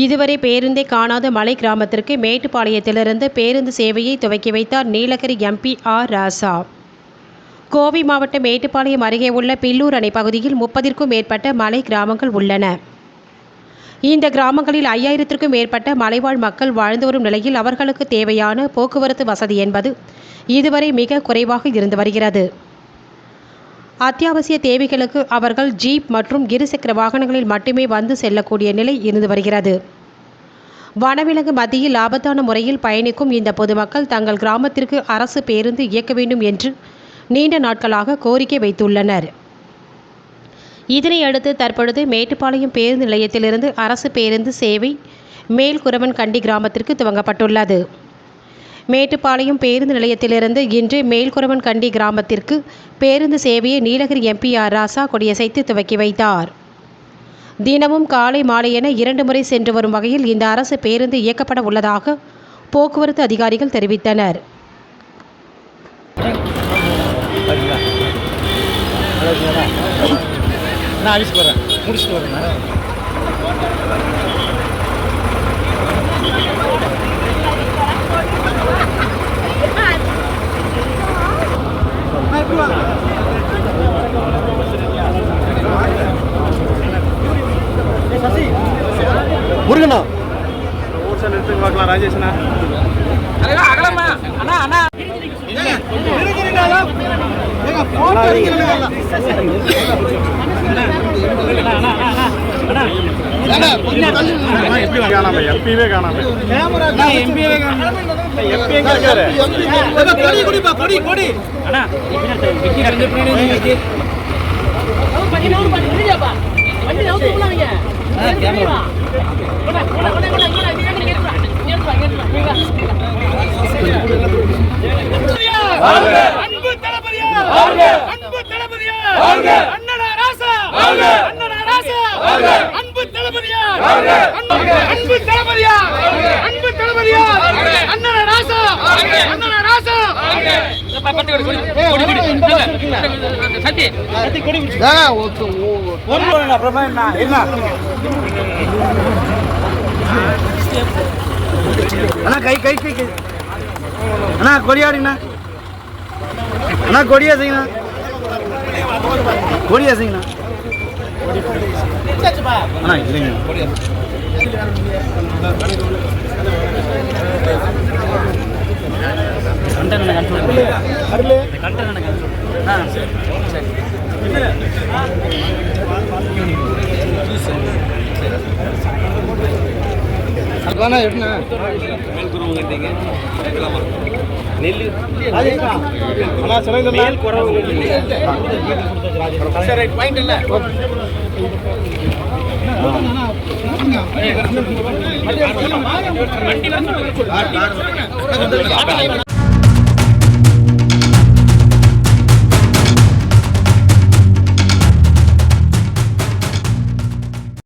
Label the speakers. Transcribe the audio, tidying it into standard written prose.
Speaker 1: இதுவரை பேருந்தை காணாத மலை கிராமத்திற்கு மேட்டுப்பாளையத்திலிருந்து பேருந்து சேவையை துவக்கி வைத்தார் நீலகிரி எம்பி ஆர் ராசா. கோவை மாவட்டம் மேட்டுப்பாளையம் அருகே உள்ள பில்லூர் அணை பகுதியில் 30ற்கும் மேற்பட்ட மலை கிராமங்கள் உள்ளன. இந்த கிராமங்களில் 5000த்திற்கும் மேற்பட்ட மலைவாழ் மக்கள் வாழ்ந்து வரும் நிலையில் அவர்களுக்கு தேவையான போக்குவரத்து வசதி என்பது இதுவரை மிக குறைவாக இருந்து வருகிறது. அத்தியாவசிய தேவைகளுக்கு அவர்கள் ஜீப் மற்றும் இருசக்கர வாகனங்களில் மட்டுமே வந்து செல்லக்கூடிய நிலை இருந்து வருகிறது. வனவிலங்கு மத்தியில் ஆபத்தான முறையில் பயணிக்கும் இந்த பொதுமக்கள் தங்கள் கிராமத்திற்கு அரசு பேருந்து இயக்க வேண்டும் என்று நீண்ட நாட்களாக கோரிக்கை வைத்துள்ளனர். இதனையடுத்து தற்பொழுது மேட்டுப்பாளையம் பேருந்து நிலையத்திலிருந்து அரசு பேருந்து சேவை மேல்குரவன்கண்டி கிராமத்திற்கு துவங்கப்பட்டுள்ளது. மேட்டுப்பாளையம் பேருந்து நிலையத்திலிருந்து இன்று மேல்குரவன்கண்டி கிராமத்திற்கு பேருந்து சேவையை நீலகிரி எம்பி ஆர் ராசா கொடியசைத்து துவக்கி வைத்தார். தினமும் காலை மாலை என 2 முறை சென்று வரும் வகையில் இந்த அரசு பேருந்து இயக்கப்பட உள்ளதாக போக்குவரத்து அதிகாரிகள் தெரிவித்தனர்.
Speaker 2: முருகனா
Speaker 3: ஊர் சைடு எடுத்து பார்க்கலாம் ராஜேஷ்னா அகலமா அண்ணா அண்ணா எப்படி காணாம எம்பிவே காணாம எம்பிவே காணாம எம்பி எங்க இருக்காரு கொடி கொடி பா கொடி கொடி அண்ணா விக்கி ரெண்டு பின்னாடி விக்கி பண்ணி நோட் பண்ணி நில்லுப்பா வண்டி நோட் போலாங்க கேமரா கொட கொட கொட கொட இங்க அன்பு தளபதியா அன்பு தளபதியா அண்ணா ராசா அண்ணா ராசா அன்பு தளபதியா அன்பு தளபதியா அன்பு தளபதியா அண்ணா ராசா அண்ணா ராசா பட்டு கொடி சத்தி சத்தி கொடி ஒரு அப்புறமா என்ன அண்ணா கை கை கை அண்ணா கொடியாடுங்கண்ணா அண்ணா கொடியா செய்யண்ணா கொடியா செய்யண்ணா அண்ணா இல்லைங்க பாயிண்ட்